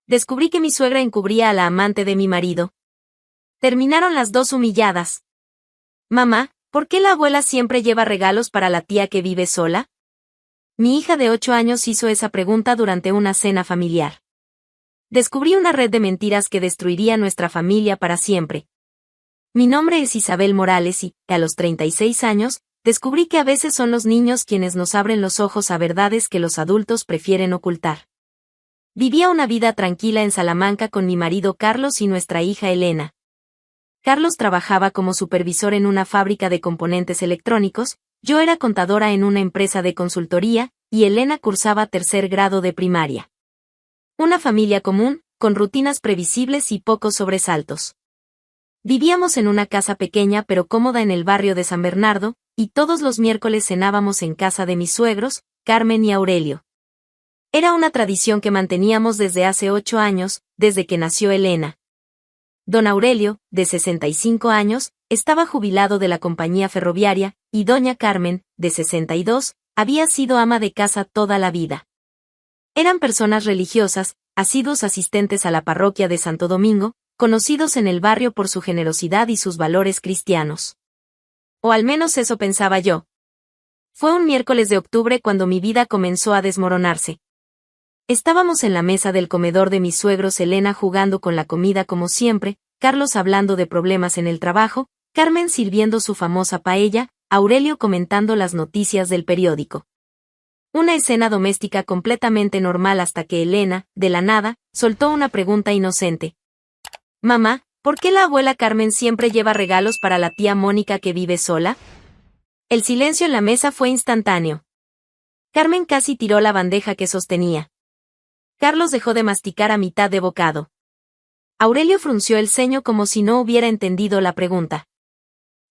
Descubrí que mi suegra encubría a la amante de mi marido. Terminaron las dos humilladas. Mamá, ¿por qué la abuela siempre lleva regalos para la tía que vive sola? Mi hija de 8 años hizo esa pregunta durante una cena familiar. Descubrí una red de mentiras que destruiría nuestra familia para siempre. Mi nombre es Isabel Morales y, a los 36 años, descubrí que a veces son los niños quienes nos abren los ojos a verdades que los adultos prefieren ocultar. Vivía una vida tranquila en Salamanca con mi marido Carlos y nuestra hija Elena. Carlos trabajaba como supervisor en una fábrica de componentes electrónicos, yo era contadora en una empresa de consultoría, y Elena cursaba 3er grado de primaria. Una familia común, con rutinas previsibles y pocos sobresaltos. Vivíamos en una casa pequeña pero cómoda en el barrio de San Bernardo, y todos los miércoles cenábamos en casa de mis suegros, Carmen y Aurelio. Era una tradición que manteníamos desde hace 8 años, desde que nació Elena. Don Aurelio, de 65 años, estaba jubilado de la compañía ferroviaria, y doña Carmen, de 62, había sido ama de casa toda la vida. Eran personas religiosas, asiduos asistentes a la parroquia de Santo Domingo, conocidos en el barrio por su generosidad y sus valores cristianos. O al menos eso pensaba yo. Fue un miércoles de octubre cuando mi vida comenzó a desmoronarse. Estábamos en la mesa del comedor de mis suegros, Elena jugando con la comida como siempre, Carlos hablando de problemas en el trabajo, Carmen sirviendo su famosa paella, Aurelio comentando las noticias del periódico. Una escena doméstica completamente normal hasta que Elena, de la nada, soltó una pregunta inocente. Mamá, ¿por qué la abuela Carmen siempre lleva regalos para la tía Mónica que vive sola? El silencio en la mesa fue instantáneo. Carmen casi tiró la bandeja que sostenía. Carlos dejó de masticar a mitad de bocado. Aurelio frunció el ceño como si no hubiera entendido la pregunta.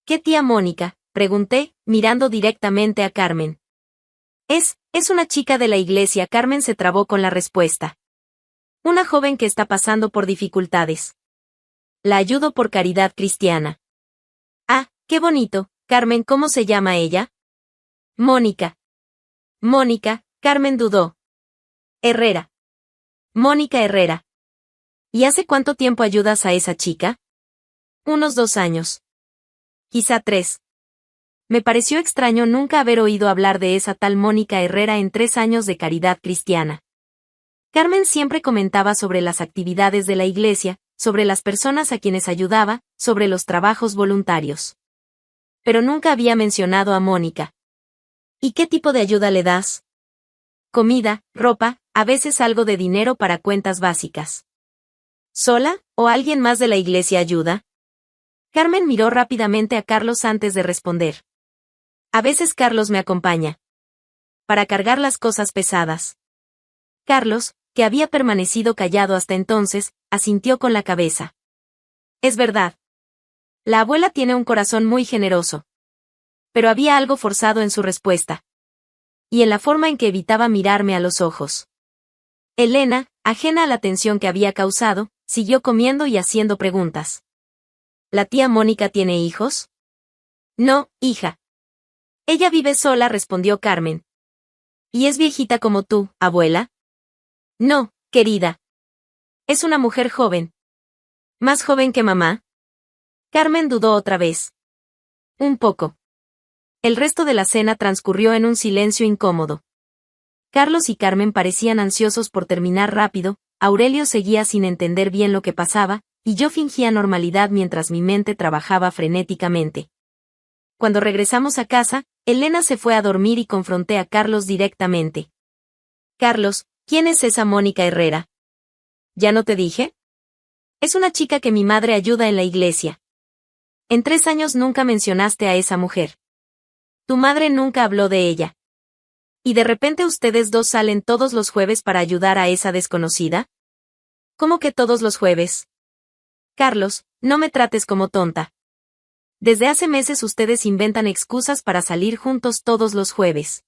¿Qué tía Mónica?, pregunté, mirando directamente a Carmen. Es una chica de la iglesia. Carmen se trabó con la respuesta. Una joven que está pasando por dificultades. La ayudo por caridad cristiana. Ah, qué bonito. Carmen, ¿cómo se llama ella? Mónica. Mónica, Carmen dudó. Herrera. Mónica Herrera. ¿Y hace cuánto tiempo ayudas a esa chica? Unos 2 años. Quizá 3. Me pareció extraño nunca haber oído hablar de esa tal Mónica Herrera en 3 años de caridad cristiana. Carmen siempre comentaba sobre las actividades de la iglesia, sobre las personas a quienes ayudaba, sobre los trabajos voluntarios. Pero nunca había mencionado a Mónica. ¿Y qué tipo de ayuda le das? Comida, ropa, a veces algo de dinero para cuentas básicas. ¿Sola, o alguien más de la iglesia ayuda? Carmen miró rápidamente a Carlos antes de responder. A veces Carlos me acompaña. Para cargar las cosas pesadas. Carlos, que había permanecido callado hasta entonces, asintió con la cabeza. Es verdad. La abuela tiene un corazón muy generoso. Pero había algo forzado en su respuesta. Y en la forma en que evitaba mirarme a los ojos. Elena, ajena a la tensión que había causado, siguió comiendo y haciendo preguntas. ¿La tía Mónica tiene hijos? No, hija. Ella vive sola, respondió Carmen. ¿Y es viejita como tú, abuela? No, querida. Es una mujer joven. ¿Más joven que mamá? Carmen dudó otra vez. Un poco. El resto de la cena transcurrió en un silencio incómodo. Carlos y Carmen parecían ansiosos por terminar rápido, Aurelio seguía sin entender bien lo que pasaba, y yo fingía normalidad mientras mi mente trabajaba frenéticamente. Cuando regresamos a casa, Elena se fue a dormir y confronté a Carlos directamente. Carlos, ¿quién es esa Mónica Herrera? ¿Ya no te dije? Es una chica que mi madre ayuda en la iglesia. En 3 años nunca mencionaste a esa mujer. Tu madre nunca habló de ella. ¿Y de repente ustedes dos salen todos los jueves para ayudar a esa desconocida? ¿Cómo que todos los jueves? Carlos, no me trates como tonta. Desde hace meses ustedes inventan excusas para salir juntos todos los jueves.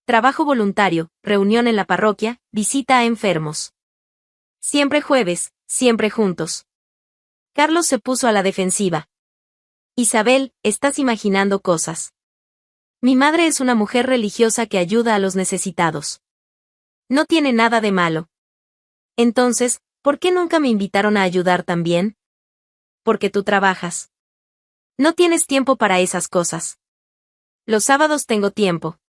Trabajo voluntario, reunión en la parroquia, visita a enfermos. Siempre jueves, siempre juntos. Carlos se puso a la defensiva. Isabel, estás imaginando cosas. Mi madre es una mujer religiosa que ayuda a los necesitados. No tiene nada de malo. Entonces, ¿por qué nunca me invitaron a ayudar también? Porque tú trabajas. No tienes tiempo para esas cosas. Los sábados tengo tiempo.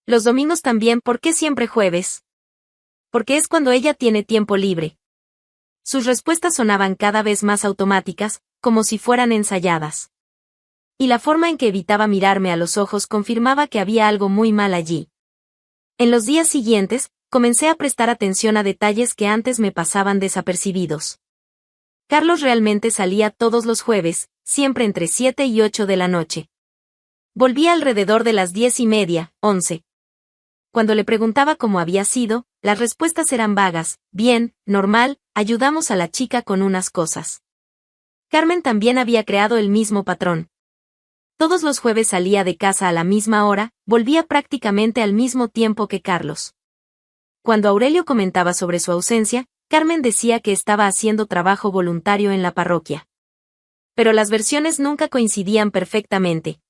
Los domingos también, ¿por qué siempre jueves? Porque es cuando ella tiene tiempo libre. Sus respuestas sonaban cada vez más automáticas, como si fueran ensayadas. Y la forma en que evitaba mirarme a los ojos confirmaba que había algo muy mal allí. En los días siguientes, comencé a prestar atención a detalles que antes me pasaban desapercibidos. Carlos realmente salía todos los jueves, siempre entre 7 y 8 de la noche. Volvía alrededor de las 10:30, 11. Cuando le preguntaba cómo había sido, las respuestas eran vagas: bien, normal, ayudamos a la chica con unas cosas. Carmen también había creado el mismo patrón. Todos los jueves salía de casa a la misma hora, volvía prácticamente al mismo tiempo que Carlos. Cuando Aurelio comentaba sobre su ausencia, Carmen decía que estaba haciendo trabajo voluntario en la parroquia. Pero las versiones nunca coincidían perfectamente.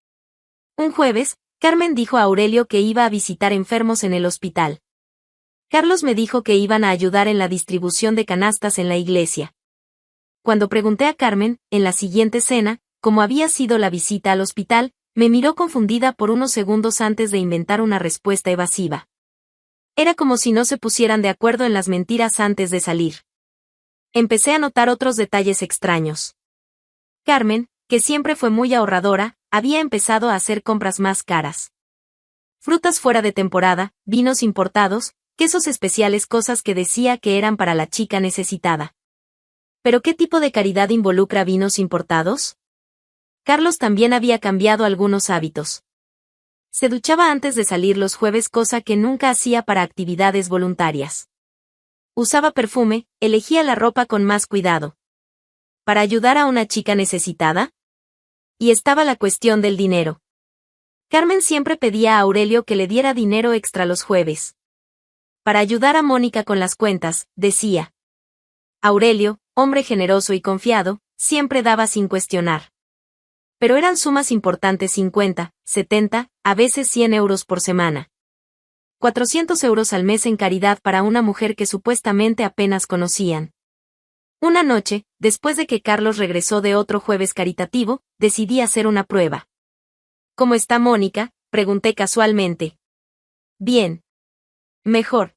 Un jueves, Carmen dijo a Aurelio que iba a visitar enfermos en el hospital. Carlos me dijo que iban a ayudar en la distribución de canastas en la iglesia. Cuando pregunté a Carmen, en la siguiente cena, cómo había sido la visita al hospital, me miró confundida por unos segundos antes de inventar una respuesta evasiva. Era como si no se pusieran de acuerdo en las mentiras antes de salir. Empecé a notar otros detalles extraños. Carmen, que siempre fue muy ahorradora, había empezado a hacer compras más caras. Frutas fuera de temporada, vinos importados, quesos especiales, cosas que decía que eran para la chica necesitada. ¿Pero qué tipo de caridad involucra vinos importados? Carlos también había cambiado algunos hábitos. Se duchaba antes de salir los jueves, cosa que nunca hacía para actividades voluntarias. Usaba perfume, elegía la ropa con más cuidado. ¿Para ayudar a una chica necesitada? Y estaba la cuestión del dinero. Carmen siempre pedía a Aurelio que le diera dinero extra los jueves. Para ayudar a Mónica con las cuentas, decía. Aurelio, hombre generoso y confiado, siempre daba sin cuestionar. Pero eran sumas importantes: 50, 70, a veces 100 euros por semana. 400 euros al mes en caridad para una mujer que supuestamente apenas conocían. Una noche, después de que Carlos regresó de otro jueves caritativo, decidí hacer una prueba. ¿Cómo está Mónica?, pregunté casualmente. Bien. Mejor.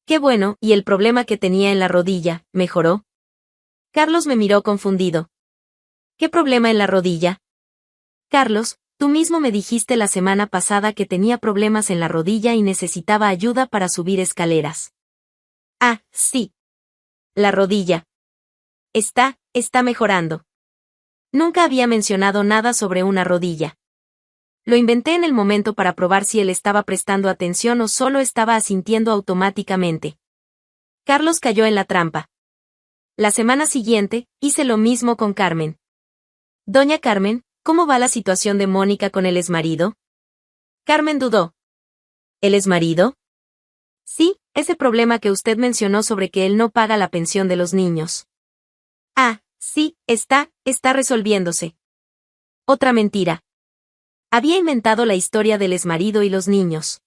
Qué bueno. ¿Y el problema que tenía en la rodilla, mejoró? Carlos me miró confundido. ¿Qué problema en la rodilla? Carlos, tú mismo me dijiste la semana pasada que tenía problemas en la rodilla y necesitaba ayuda para subir escaleras. Ah, sí. La rodilla. Está mejorando. Nunca había mencionado nada sobre una rodilla. Lo inventé en el momento para probar si él estaba prestando atención o solo estaba asintiendo automáticamente. Carlos cayó en la trampa. La semana siguiente, hice lo mismo con Carmen. Doña Carmen, ¿cómo va la situación de Mónica con el exmarido? Carmen dudó. ¿El exmarido? Sí, ese problema que usted mencionó sobre que él no paga la pensión de los niños. Ah, sí, está resolviéndose. Otra mentira. Había inventado la historia del exmarido y los niños.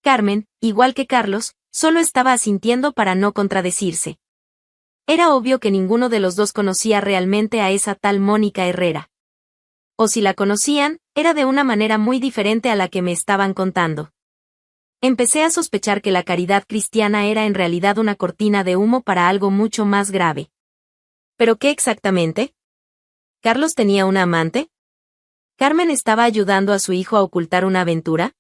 Carmen, igual que Carlos, solo estaba asintiendo para no contradecirse. Era obvio que ninguno de los dos conocía realmente a esa tal Mónica Herrera. O si la conocían, era de una manera muy diferente a la que me estaban contando. Empecé a sospechar que la caridad cristiana era en realidad una cortina de humo para algo mucho más grave. ¿Pero qué exactamente? ¿Carlos tenía una amante? ¿Carmen estaba ayudando a su hijo a ocultar una aventura?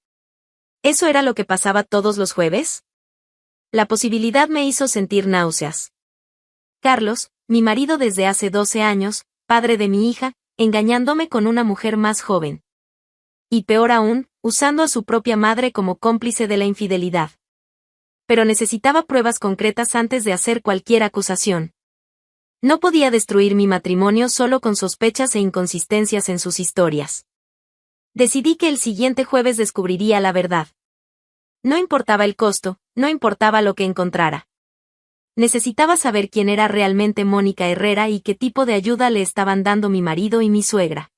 ¿Eso era lo que pasaba todos los jueves? La posibilidad me hizo sentir náuseas. Carlos, mi marido desde hace 12 años, padre de mi hija, engañándome con una mujer más joven. Y peor aún, usando a su propia madre como cómplice de la infidelidad. Pero necesitaba pruebas concretas antes de hacer cualquier acusación. No podía destruir mi matrimonio solo con sospechas e inconsistencias en sus historias. Decidí que el siguiente jueves descubriría la verdad. No importaba el costo, no importaba lo que encontrara. Necesitaba saber quién era realmente Mónica Herrera y qué tipo de ayuda le estaban dando mi marido y mi suegra.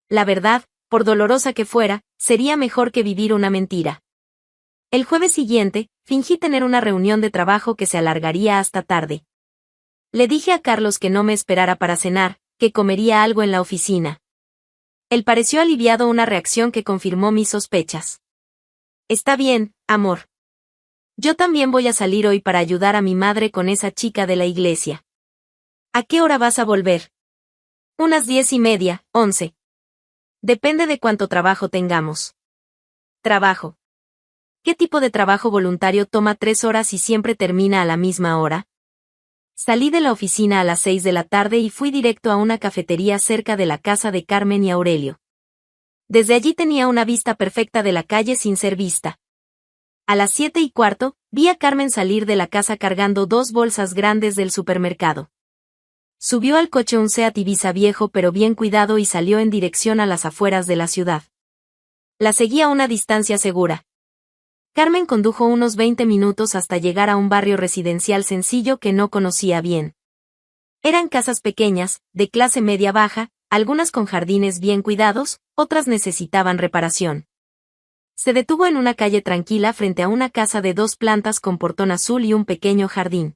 La verdad, por dolorosa que fuera, sería mejor que vivir una mentira. El jueves siguiente, fingí tener una reunión de trabajo que se alargaría hasta tarde. Le dije a Carlos que no me esperara para cenar, que comería algo en la oficina. Él pareció aliviado, una reacción que confirmó mis sospechas. Está bien, amor. Yo también voy a salir hoy para ayudar a mi madre con esa chica de la iglesia. ¿A qué hora vas a volver? Unas 10:30, 11. Depende de cuánto trabajo tengamos. Trabajo. ¿Qué tipo de trabajo voluntario toma 3 horas y siempre termina a la misma hora? Salí de la oficina a las 6 de la tarde y fui directo a una cafetería cerca de la casa de Carmen y Aurelio. Desde allí tenía una vista perfecta de la calle sin ser vista. A las 7:15, vi a Carmen salir de la casa cargando 2 bolsas grandes del supermercado. Subió al coche un Seat Ibiza viejo pero bien cuidado y salió en dirección a las afueras de la ciudad. La seguí a una distancia segura. Carmen condujo unos 20 minutos hasta llegar a un barrio residencial sencillo que no conocía bien. Eran casas pequeñas, de clase media-baja, algunas con jardines bien cuidados, otras necesitaban reparación. Se detuvo en una calle tranquila frente a una casa de 2 plantas con portón azul y un pequeño jardín.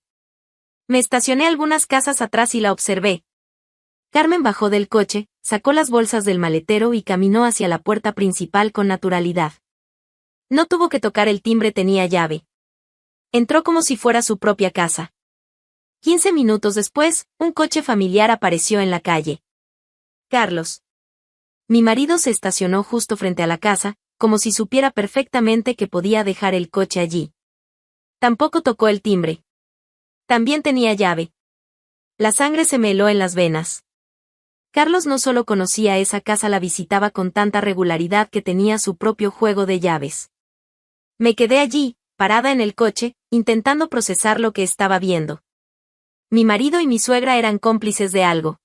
Me estacioné algunas casas atrás y la observé. Carmen bajó del coche, sacó las bolsas del maletero y caminó hacia la puerta principal con naturalidad. No tuvo que tocar el timbre, tenía llave. Entró como si fuera su propia casa. 15 minutos después, un coche familiar apareció en la calle. Carlos. Mi marido se estacionó justo frente a la casa, como si supiera perfectamente que podía dejar el coche allí. Tampoco tocó el timbre. También tenía llave. La sangre se me heló en las venas. Carlos no solo conocía esa casa, la visitaba con tanta regularidad que tenía su propio juego de llaves. Me quedé allí, parada en el coche, intentando procesar lo que estaba viendo. Mi marido y mi suegra eran cómplices de algo.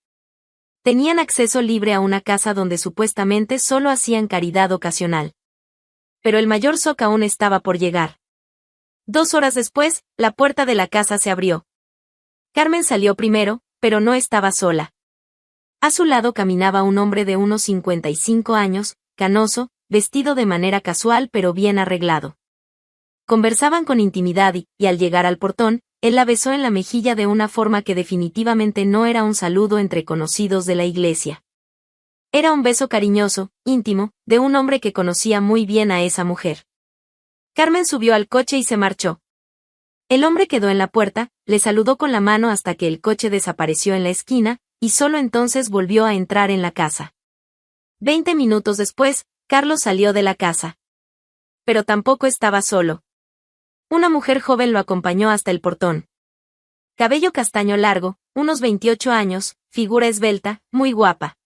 Tenían acceso libre a una casa donde supuestamente solo hacían caridad ocasional. Pero el mayor shock aún estaba por llegar. 2 horas después, la puerta de la casa se abrió. Carmen salió primero, pero no estaba sola. A su lado caminaba un hombre de unos 55 años, canoso, vestido de manera casual pero bien arreglado. Conversaban con intimidad y al llegar al portón, él la besó en la mejilla de una forma que definitivamente no era un saludo entre conocidos de la iglesia. Era un beso cariñoso, íntimo, de un hombre que conocía muy bien a esa mujer. Carmen subió al coche y se marchó. El hombre quedó en la puerta, le saludó con la mano hasta que el coche desapareció en la esquina, y solo entonces volvió a entrar en la casa. 20 minutos después, Carlos salió de la casa. Pero tampoco estaba solo. Una mujer joven lo acompañó hasta el portón. Cabello castaño largo, unos 28 años, figura esbelta, muy guapa.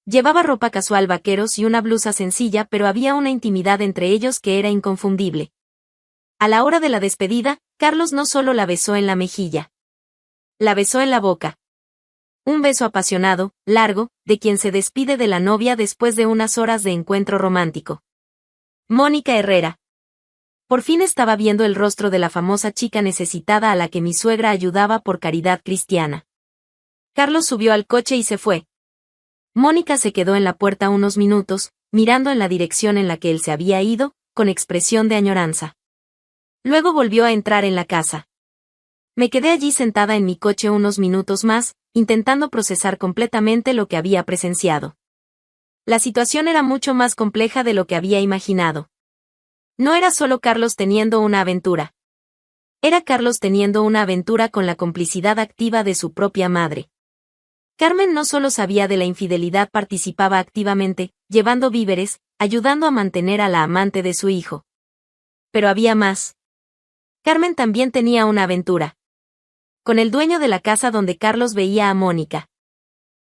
Llevaba ropa casual, vaqueros y una blusa sencilla, pero había una intimidad entre ellos que era inconfundible. A la hora de la despedida, Carlos no solo la besó en la mejilla. La besó en la boca. Un beso apasionado, largo, de quien se despide de la novia después de unas horas de encuentro romántico. Mónica Herrera. Por fin estaba viendo el rostro de la famosa chica necesitada a la que mi suegra ayudaba por caridad cristiana. Carlos subió al coche y se fue. Mónica se quedó en la puerta unos minutos, mirando en la dirección en la que él se había ido, con expresión de añoranza. Luego volvió a entrar en la casa. Me quedé allí sentada en mi coche unos minutos más, intentando procesar completamente lo que había presenciado. La situación era mucho más compleja de lo que había imaginado. No era solo Carlos teniendo una aventura. Era Carlos teniendo una aventura con la complicidad activa de su propia madre. Carmen no solo sabía de la infidelidad, participaba activamente, llevando víveres, ayudando a mantener a la amante de su hijo. Pero había más. Carmen también tenía una aventura. Con el dueño de la casa donde Carlos veía a Mónica.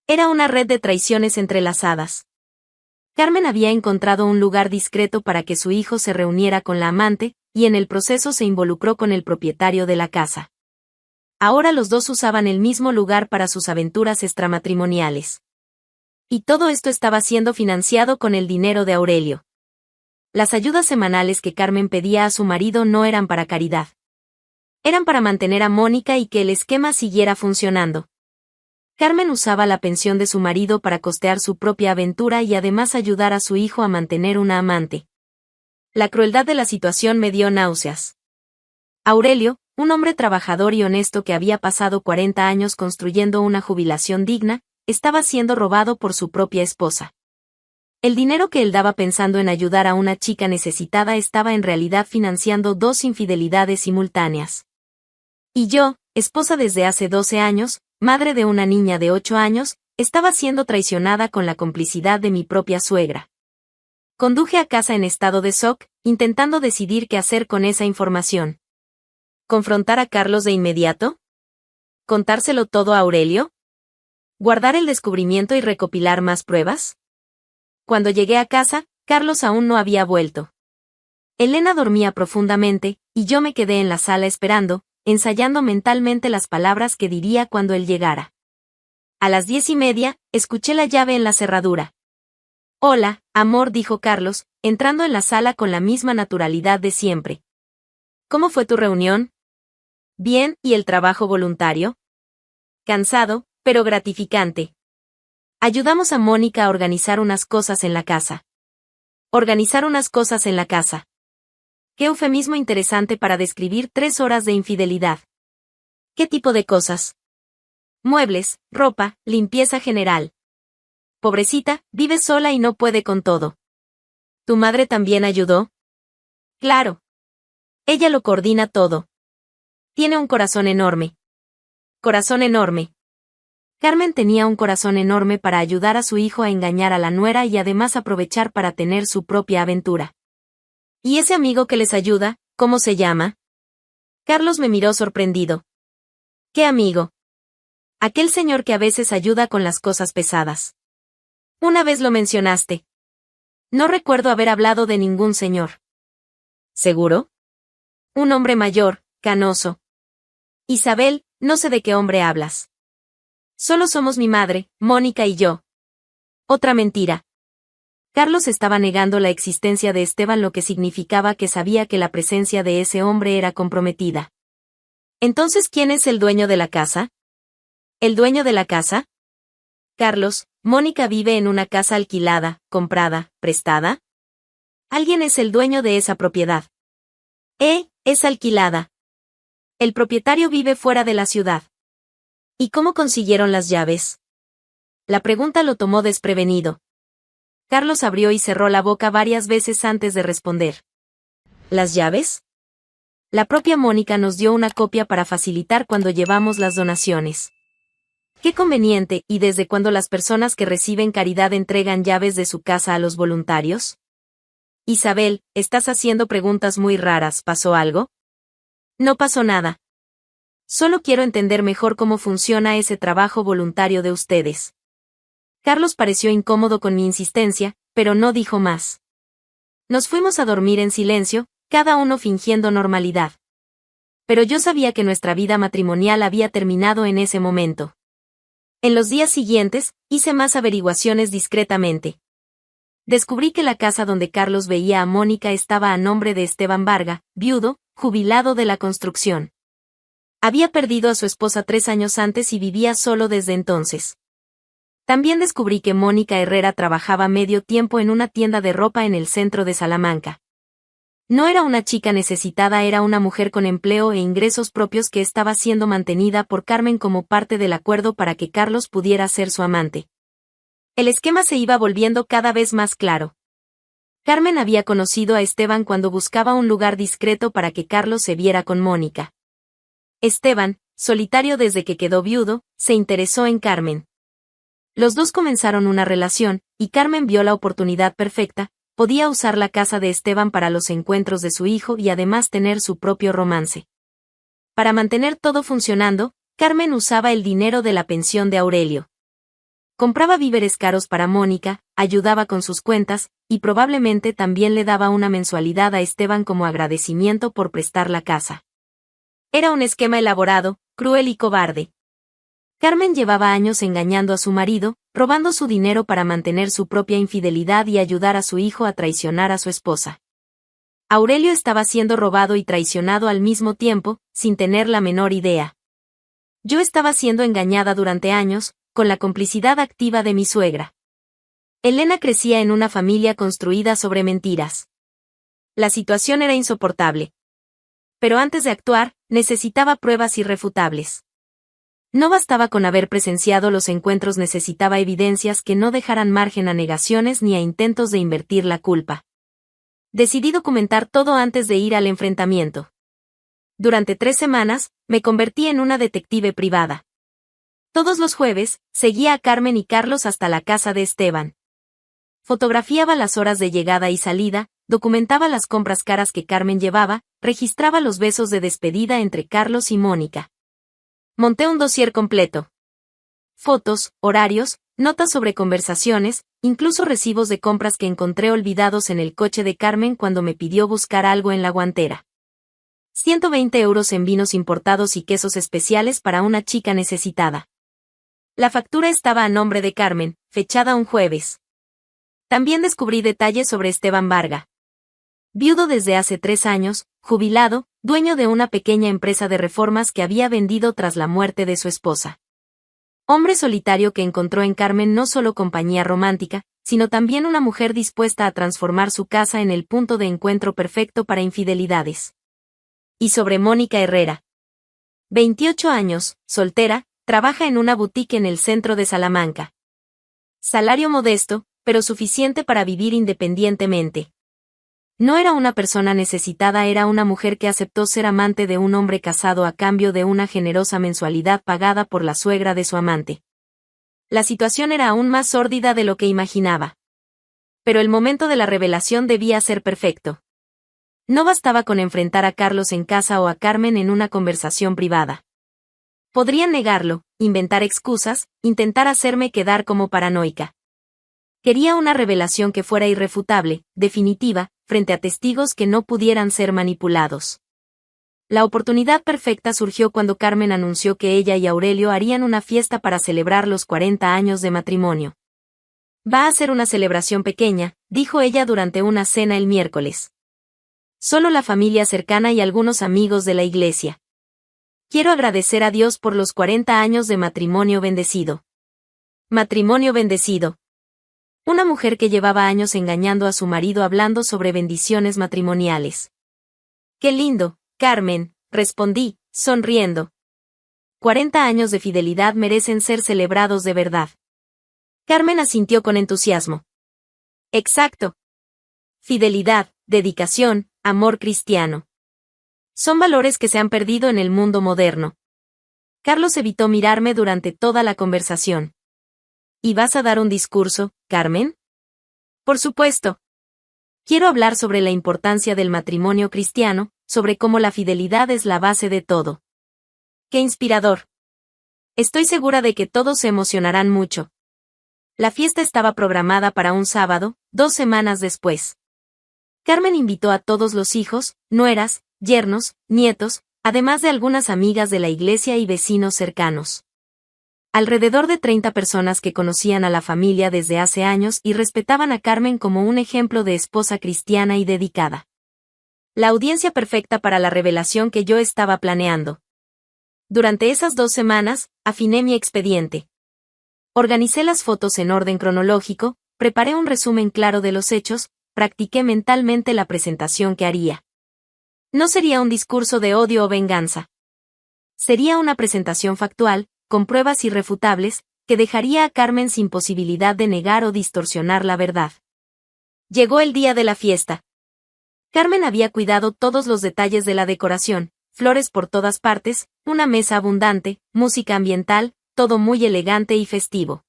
Era una red de traiciones entrelazadas. Carmen había encontrado un lugar discreto para que su hijo se reuniera con la amante, y en el proceso se involucró con el propietario de la casa. Ahora los dos usaban el mismo lugar para sus aventuras extramatrimoniales. Y todo esto estaba siendo financiado con el dinero de Aurelio. Las ayudas semanales que Carmen pedía a su marido no eran para caridad. Eran para mantener a Mónica y que el esquema siguiera funcionando. Carmen usaba la pensión de su marido para costear su propia aventura y además ayudar a su hijo a mantener una amante. La crueldad de la situación me dio náuseas. Aurelio, un hombre trabajador y honesto que había pasado 40 años construyendo una jubilación digna, estaba siendo robado por su propia esposa. El dinero que él daba pensando en ayudar a una chica necesitada estaba en realidad financiando 2 infidelidades simultáneas. Y yo, esposa desde hace 12 años, madre de una niña de 8 años, estaba siendo traicionada con la complicidad de mi propia suegra. Conduje a casa en estado de shock, intentando decidir qué hacer con esa información. ¿Confrontar a Carlos de inmediato? ¿Contárselo todo a Aurelio? ¿Guardar el descubrimiento y recopilar más pruebas? Cuando llegué a casa, Carlos aún no había vuelto. Elena dormía profundamente, y yo me quedé en la sala esperando, ensayando mentalmente las palabras que diría cuando él llegara. A las 10:30, escuché la llave en la cerradura. Hola, amor, dijo Carlos, entrando en la sala con la misma naturalidad de siempre. ¿Cómo fue tu reunión? Bien, ¿y el trabajo voluntario? Cansado, pero gratificante. Ayudamos a Mónica a organizar unas cosas en la casa. Organizar unas cosas en la casa. Qué eufemismo interesante para describir 3 horas de infidelidad. ¿Qué tipo de cosas? Muebles, ropa, limpieza general. Pobrecita, vive sola y no puede con todo. ¿Tu madre también ayudó? Claro. Ella lo coordina todo. Tiene un corazón enorme. Corazón enorme. Carmen tenía un corazón enorme para ayudar a su hijo a engañar a la nuera y además aprovechar para tener su propia aventura. ¿Y ese amigo que les ayuda, cómo se llama? Carlos me miró sorprendido. ¿Qué amigo? Aquel señor que a veces ayuda con las cosas pesadas. Una vez lo mencionaste. No recuerdo haber hablado de ningún señor. ¿Seguro? Un hombre mayor, canoso. Isabel, no sé de qué hombre hablas. Solo somos mi madre, Mónica y yo. Otra mentira. Carlos estaba negando la existencia de Esteban, lo que significaba que sabía que la presencia de ese hombre era comprometida. Entonces, ¿quién es el dueño de la casa? ¿El dueño de la casa? Carlos, Mónica vive en una casa alquilada, comprada, prestada. Alguien es el dueño de esa propiedad. Es alquilada. El propietario vive fuera de la ciudad. ¿Y cómo consiguieron las llaves? La pregunta lo tomó desprevenido. Carlos abrió y cerró la boca varias veces antes de responder. ¿Las llaves? La propia Mónica nos dio una copia para facilitar cuando llevamos las donaciones. Qué conveniente, ¿y desde cuándo las personas que reciben caridad entregan llaves de su casa a los voluntarios? Isabel, estás haciendo preguntas muy raras, ¿pasó algo? No pasó nada. Solo quiero entender mejor cómo funciona ese trabajo voluntario de ustedes. Carlos pareció incómodo con mi insistencia, pero no dijo más. Nos fuimos a dormir en silencio, cada uno fingiendo normalidad. Pero yo sabía que nuestra vida matrimonial había terminado en ese momento. En los días siguientes, hice más averiguaciones discretamente. Descubrí que la casa donde Carlos veía a Mónica estaba a nombre de Esteban Varga, viudo, jubilado de la construcción. Había perdido a su esposa 3 años antes y vivía solo desde entonces. También descubrí que Mónica Herrera trabajaba medio tiempo en una tienda de ropa en el centro de Salamanca. No era una chica necesitada, era una mujer con empleo e ingresos propios que estaba siendo mantenida por Carmen como parte del acuerdo para que Carlos pudiera ser su amante. El esquema se iba volviendo cada vez más claro. Carmen había conocido a Esteban cuando buscaba un lugar discreto para que Carlos se viera con Mónica. Esteban, solitario desde que quedó viudo, se interesó en Carmen. Los dos comenzaron una relación, y Carmen vio la oportunidad perfecta, podía usar la casa de Esteban para los encuentros de su hijo y además tener su propio romance. Para mantener todo funcionando, Carmen usaba el dinero de la pensión de Aurelio. Compraba víveres caros para Mónica, ayudaba con sus cuentas, y probablemente también le daba una mensualidad a Esteban como agradecimiento por prestar la casa. Era un esquema elaborado, cruel y cobarde. Carmen llevaba años engañando a su marido, robando su dinero para mantener su propia infidelidad y ayudar a su hijo a traicionar a su esposa. Aurelio estaba siendo robado y traicionado al mismo tiempo, sin tener la menor idea. Yo estaba siendo engañada durante años, con la complicidad activa de mi suegra. Elena crecía en una familia construida sobre mentiras. La situación era insoportable. Pero antes de actuar, necesitaba pruebas irrefutables. No bastaba con haber presenciado los encuentros, necesitaba evidencias que no dejaran margen a negaciones ni a intentos de invertir la culpa. Decidí documentar todo antes de ir al enfrentamiento. Durante 3 semanas, me convertí en una detective privada. Todos los jueves, seguía a Carmen y Carlos hasta la casa de Esteban. Fotografiaba las horas de llegada y salida, documentaba las compras caras que Carmen llevaba, registraba los besos de despedida entre Carlos y Mónica. Monté un dossier completo. Fotos, horarios, notas sobre conversaciones, incluso recibos de compras que encontré olvidados en el coche de Carmen cuando me pidió buscar algo en la guantera. 120 euros en vinos importados y quesos especiales para una chica necesitada. La factura estaba a nombre de Carmen, fechada un jueves. También descubrí detalles sobre Esteban Varga. Viudo desde hace 3 años, jubilado, dueño de una pequeña empresa de reformas que había vendido tras la muerte de su esposa. Hombre solitario que encontró en Carmen no solo compañía romántica, sino también una mujer dispuesta a transformar su casa en el punto de encuentro perfecto para infidelidades. Y sobre Mónica Herrera. 28 años, soltera, trabaja en una boutique en el centro de Salamanca. Salario modesto, pero suficiente para vivir independientemente. No era una persona necesitada, era una mujer que aceptó ser amante de un hombre casado a cambio de una generosa mensualidad pagada por la suegra de su amante. La situación era aún más sórdida de lo que imaginaba. Pero el momento de la revelación debía ser perfecto. No bastaba con enfrentar a Carlos en casa o a Carmen en una conversación privada. Podrían negarlo, inventar excusas, intentar hacerme quedar como paranoica. Quería una revelación que fuera irrefutable, definitiva, frente a testigos que no pudieran ser manipulados. La oportunidad perfecta surgió cuando Carmen anunció que ella y Aurelio harían una fiesta para celebrar los 40 años de matrimonio. Va a ser una celebración pequeña, dijo ella durante una cena el miércoles. Solo la familia cercana y algunos amigos de la iglesia. Quiero agradecer a Dios por los 40 años de matrimonio bendecido. Matrimonio bendecido. Una mujer que llevaba años engañando a su marido hablando sobre bendiciones matrimoniales. ¡Qué lindo, Carmen!, respondí, sonriendo. 40 años de fidelidad merecen ser celebrados de verdad. Carmen asintió con entusiasmo. Exacto. Fidelidad, dedicación, amor cristiano. Son valores que se han perdido en el mundo moderno. Carlos evitó mirarme durante toda la conversación. ¿Y vas a dar un discurso, Carmen? Por supuesto. Quiero hablar sobre la importancia del matrimonio cristiano, sobre cómo la fidelidad es la base de todo. ¡Qué inspirador! Estoy segura de que todos se emocionarán mucho. La fiesta estaba programada para un sábado, 2 semanas después. Carmen invitó a todos los hijos, nueras, yernos, nietos, además de algunas amigas de la iglesia y vecinos cercanos. Alrededor de 30 personas que conocían a la familia desde hace años y respetaban a Carmen como un ejemplo de esposa cristiana y dedicada. La audiencia perfecta para la revelación que yo estaba planeando. Durante esas 2 semanas, afiné mi expediente. Organicé las fotos en orden cronológico, preparé un resumen claro de los hechos, practiqué mentalmente la presentación que haría. No sería un discurso de odio o venganza. Sería una presentación factual, con pruebas irrefutables, que dejaría a Carmen sin posibilidad de negar o distorsionar la verdad. Llegó el día de la fiesta. Carmen había cuidado todos los detalles de la decoración, flores por todas partes, una mesa abundante, música ambiental, todo muy elegante y festivo.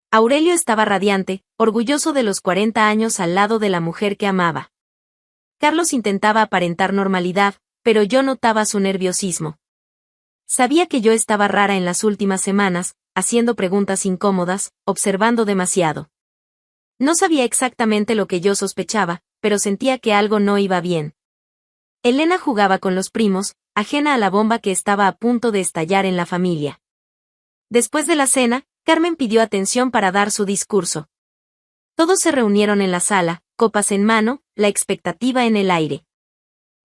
Aurelio estaba radiante, orgulloso de los 40 años al lado de la mujer que amaba. Carlos intentaba aparentar normalidad, pero yo notaba su nerviosismo. Sabía que yo estaba rara en las últimas semanas, haciendo preguntas incómodas, observando demasiado. No sabía exactamente lo que yo sospechaba, pero sentía que algo no iba bien. Elena jugaba con los primos, ajena a la bomba que estaba a punto de estallar en la familia. Después de la cena, Carmen pidió atención para dar su discurso. Todos se reunieron en la sala, copas en mano, la expectativa en el aire.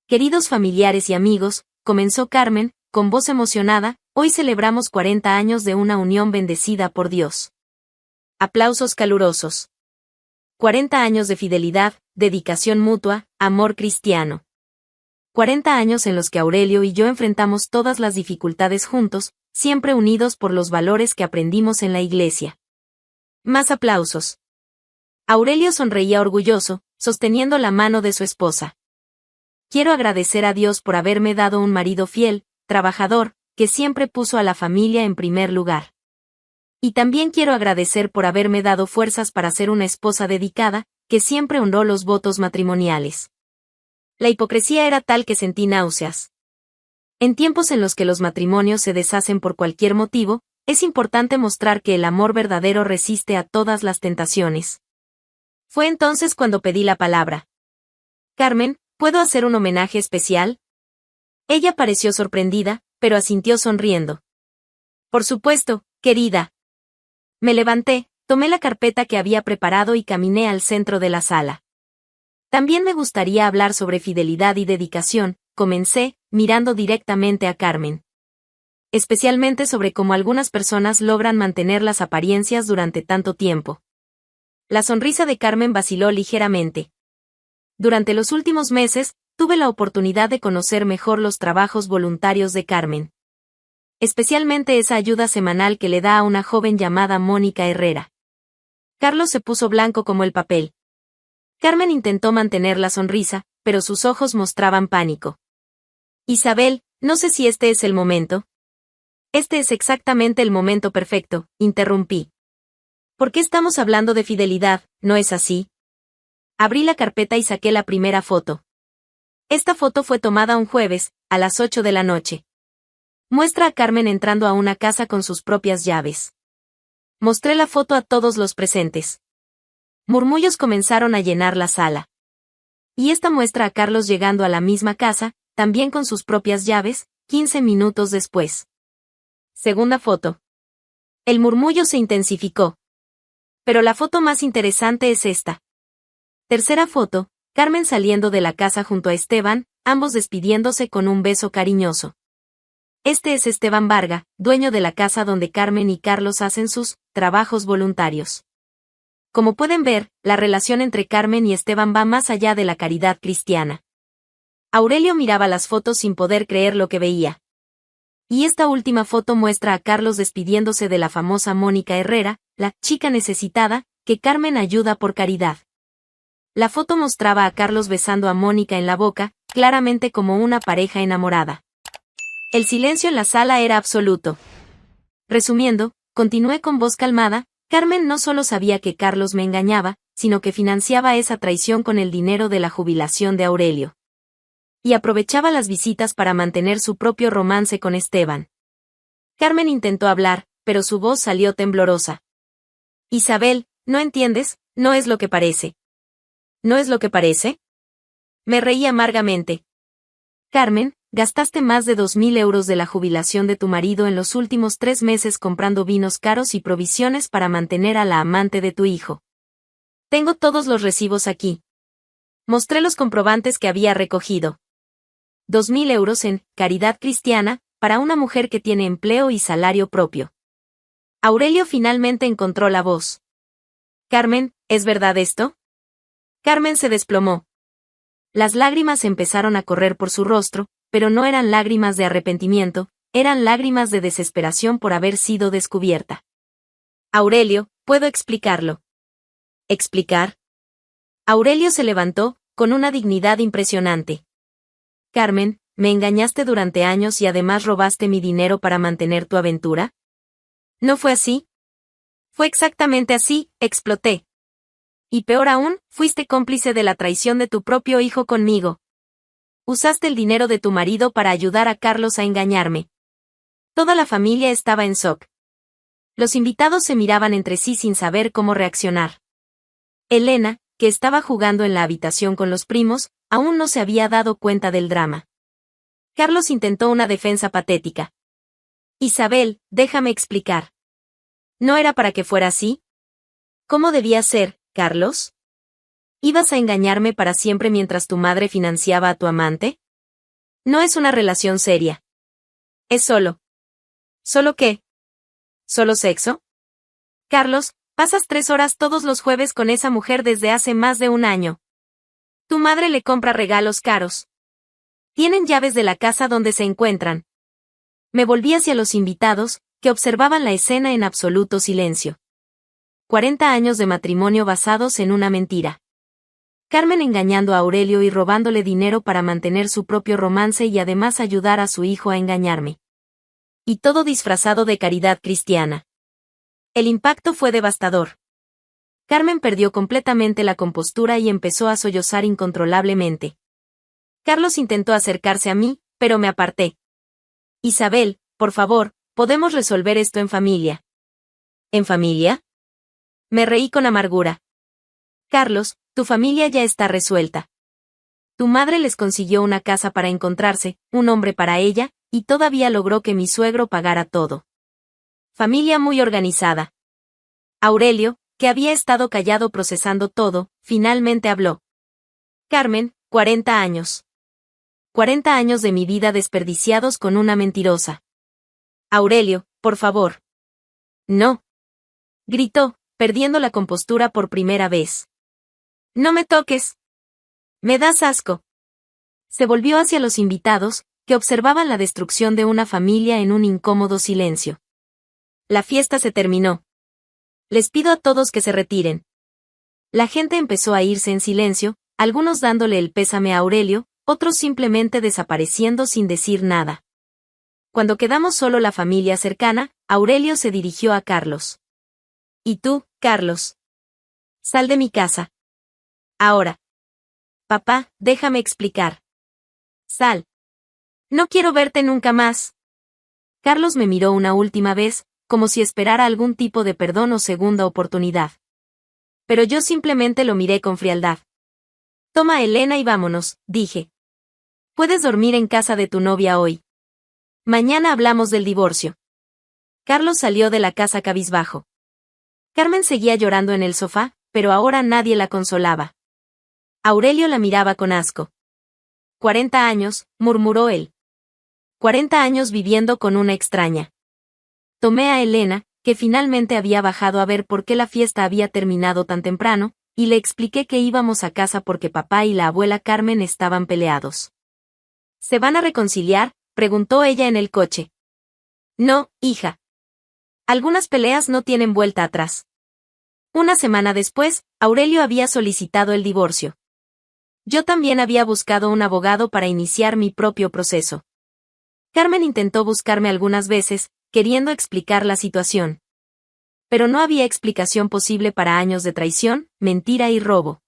Queridos familiares y amigos, comenzó Carmen, con voz emocionada, hoy celebramos 40 años de una unión bendecida por Dios. Aplausos calurosos. 40 años de fidelidad, dedicación mutua, amor cristiano. 40 años en los que Aurelio y yo enfrentamos todas las dificultades juntos, siempre unidos por los valores que aprendimos en la iglesia. Más aplausos. Aurelio sonreía orgulloso, sosteniendo la mano de su esposa. Quiero agradecer a Dios por haberme dado un marido fiel, trabajador, que siempre puso a la familia en primer lugar. Y también quiero agradecer por haberme dado fuerzas para ser una esposa dedicada, que siempre honró los votos matrimoniales. La hipocresía era tal que sentí náuseas. En tiempos en los que los matrimonios se deshacen por cualquier motivo, es importante mostrar que el amor verdadero resiste a todas las tentaciones. Fue entonces cuando pedí la palabra. Carmen, ¿puedo hacer un homenaje especial? Ella pareció sorprendida, pero asintió sonriendo. Por supuesto, querida. Me levanté, tomé la carpeta que había preparado y caminé al centro de la sala. También me gustaría hablar sobre fidelidad y dedicación, comencé, mirando directamente a Carmen. Especialmente sobre cómo algunas personas logran mantener las apariencias durante tanto tiempo. La sonrisa de Carmen vaciló ligeramente. Durante los últimos meses, tuve la oportunidad de conocer mejor los trabajos voluntarios de Carmen. Especialmente esa ayuda semanal que le da a una joven llamada Mónica Herrera. Carlos se puso blanco como el papel. Carmen intentó mantener la sonrisa, pero sus ojos mostraban pánico. Isabel, no sé si este es el momento. Este es exactamente el momento perfecto, interrumpí. ¿Por qué estamos hablando de fidelidad, no es así? Abrí la carpeta y saqué la primera foto. Esta foto fue tomada un jueves, a las 8 de la noche. Muestra a Carmen entrando a una casa con sus propias llaves. Mostré la foto a todos los presentes. Murmullos comenzaron a llenar la sala. Y esta muestra a Carlos llegando a la misma casa, también con sus propias llaves, 15 minutos después. Segunda foto. El murmullo se intensificó. Pero la foto más interesante es esta. Tercera foto, Carmen saliendo de la casa junto a Esteban, ambos despidiéndose con un beso cariñoso. Este es Esteban Varga, dueño de la casa donde Carmen y Carlos hacen sus trabajos voluntarios. Como pueden ver, la relación entre Carmen y Esteban va más allá de la caridad cristiana. Aurelio miraba las fotos sin poder creer lo que veía. Y esta última foto muestra a Carlos despidiéndose de la famosa Mónica Herrera, la chica necesitada, que Carmen ayuda por caridad. La foto mostraba a Carlos besando a Mónica en la boca, claramente como una pareja enamorada. El silencio en la sala era absoluto. Resumiendo, continué con voz calmada, Carmen no solo sabía que Carlos me engañaba, sino que financiaba esa traición con el dinero de la jubilación de Aurelio. Y aprovechaba las visitas para mantener su propio romance con Esteban. Carmen intentó hablar, pero su voz salió temblorosa. Isabel, ¿no entiendes? No es lo que parece. ¿No es lo que parece? Me reí amargamente. Carmen, gastaste más de 2.000 euros de la jubilación de tu marido en los últimos 3 meses comprando vinos caros y provisiones para mantener a la amante de tu hijo. Tengo todos los recibos aquí. Mostré los comprobantes que había recogido. 2.000 euros en caridad cristiana, para una mujer que tiene empleo y salario propio. Aurelio finalmente encontró la voz. Carmen, ¿es verdad esto? Carmen se desplomó. Las lágrimas empezaron a correr por su rostro, pero no eran lágrimas de arrepentimiento, eran lágrimas de desesperación por haber sido descubierta. Aurelio, ¿puedo explicarlo? ¿Explicar? Aurelio se levantó, con una dignidad impresionante. Carmen, ¿me engañaste durante años y además robaste mi dinero para mantener tu aventura? ¿No fue así? Fue exactamente así, exploté. Y peor aún, fuiste cómplice de la traición de tu propio hijo conmigo. Usaste el dinero de tu marido para ayudar a Carlos a engañarme. Toda la familia estaba en shock. Los invitados se miraban entre sí sin saber cómo reaccionar. Elena, que estaba jugando en la habitación con los primos, aún no se había dado cuenta del drama. Carlos intentó una defensa patética. Isabel, déjame explicar. ¿No era para que fuera así? ¿Cómo debía ser, Carlos? ¿Ibas a engañarme para siempre mientras tu madre financiaba a tu amante? No es una relación seria. Es solo. ¿Solo qué? ¿Solo sexo? Carlos, pasas 3 horas todos los jueves con esa mujer desde hace más de un año. Tu madre le compra regalos caros. Tienen llaves de la casa donde se encuentran. Me volví hacia los invitados, que observaban la escena en absoluto silencio. 40 años de matrimonio basados en una mentira. Carmen engañando a Aurelio y robándole dinero para mantener su propio romance y además ayudar a su hijo a engañarme. Y todo disfrazado de caridad cristiana. El impacto fue devastador. Carmen perdió completamente la compostura y empezó a sollozar incontrolablemente. Carlos intentó acercarse a mí, pero me aparté. Isabel, por favor, podemos resolver esto en familia. ¿En familia? Me reí con amargura. Carlos, tu familia ya está resuelta. Tu madre les consiguió una casa para encontrarse, un hombre para ella, y todavía logró que mi suegro pagara todo. Familia muy organizada. Aurelio, que había estado callado procesando todo, finalmente habló. Carmen, 40 años. 40 años de mi vida desperdiciados con una mentirosa. Aurelio, por favor. No. Gritó, perdiendo la compostura por primera vez. No me toques. Me das asco. Se volvió hacia los invitados, que observaban la destrucción de una familia en un incómodo silencio. La fiesta se terminó. Les pido a todos que se retiren. La gente empezó a irse en silencio, algunos dándole el pésame a Aurelio, otros simplemente desapareciendo sin decir nada. Cuando quedamos solo la familia cercana, Aurelio se dirigió a Carlos. ¿Y tú, Carlos? Sal de mi casa. Ahora. Papá, déjame explicar. Sal. No quiero verte nunca más. Carlos me miró una última vez, como si esperara algún tipo de perdón o segunda oportunidad. Pero yo simplemente lo miré con frialdad. Toma a Elena y vámonos, dije. Puedes dormir en casa de tu novia hoy. Mañana hablamos del divorcio. Carlos salió de la casa cabizbajo. Carmen seguía llorando en el sofá, pero ahora nadie la consolaba. Aurelio la miraba con asco. 40 años, murmuró él. 40 años viviendo con una extraña. Tomé a Elena, que finalmente había bajado a ver por qué la fiesta había terminado tan temprano, y le expliqué que íbamos a casa porque papá y la abuela Carmen estaban peleados. ¿Se van a reconciliar?, preguntó ella en el coche. No, hija. Algunas peleas no tienen vuelta atrás. Una semana después, Aurelio había solicitado el divorcio. Yo también había buscado un abogado para iniciar mi propio proceso. Carmen intentó buscarme algunas veces, queriendo explicar la situación. Pero no había explicación posible para años de traición, mentira y robo.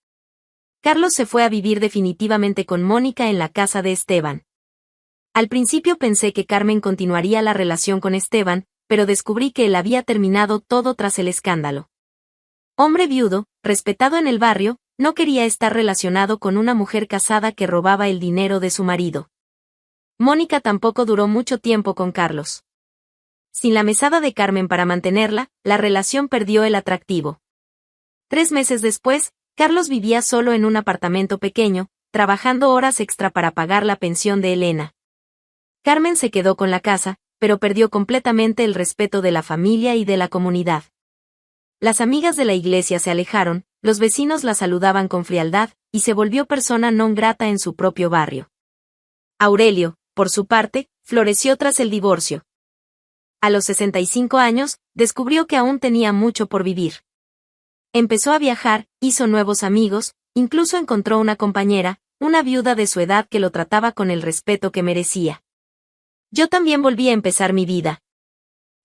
Carlos se fue a vivir definitivamente con Mónica en la casa de Esteban. Al principio pensé que Carmen continuaría la relación con Esteban, pero descubrí que él había terminado todo tras el escándalo. Hombre viudo, respetado en el barrio, no quería estar relacionado con una mujer casada que robaba el dinero de su marido. Mónica tampoco duró mucho tiempo con Carlos. Sin la mesada de Carmen para mantenerla, la relación perdió el atractivo. 3 meses después, Carlos vivía solo en un apartamento pequeño, trabajando horas extra para pagar la pensión de Elena. Carmen se quedó con la casa, pero perdió completamente el respeto de la familia y de la comunidad. Las amigas de la iglesia se alejaron, los vecinos la saludaban con frialdad, y se volvió persona non grata en su propio barrio. Aurelio, por su parte, floreció tras el divorcio. A los 65 años, descubrió que aún tenía mucho por vivir. Empezó a viajar, hizo nuevos amigos, incluso encontró una compañera, una viuda de su edad que lo trataba con el respeto que merecía. Yo también volví a empezar mi vida.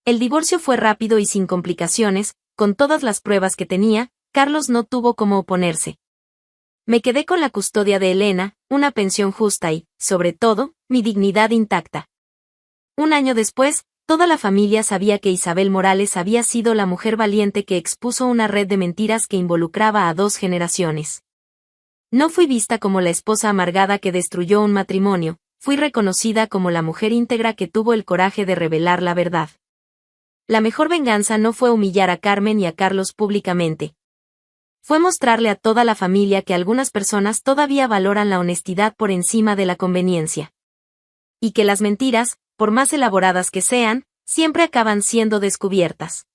El divorcio fue rápido y sin complicaciones, con todas las pruebas que tenía, Carlos no tuvo cómo oponerse. Me quedé con la custodia de Elena, una pensión justa y, sobre todo, mi dignidad intacta. Un año después, toda la familia sabía que Isabel Morales había sido la mujer valiente que expuso una red de mentiras que involucraba a 2 generaciones. No fui vista como la esposa amargada que destruyó un matrimonio, fui reconocida como la mujer íntegra que tuvo el coraje de revelar la verdad. La mejor venganza no fue humillar a Carmen y a Carlos públicamente. Fue mostrarle a toda la familia que algunas personas todavía valoran la honestidad por encima de la conveniencia. Y que las mentiras, por más elaboradas que sean, siempre acaban siendo descubiertas.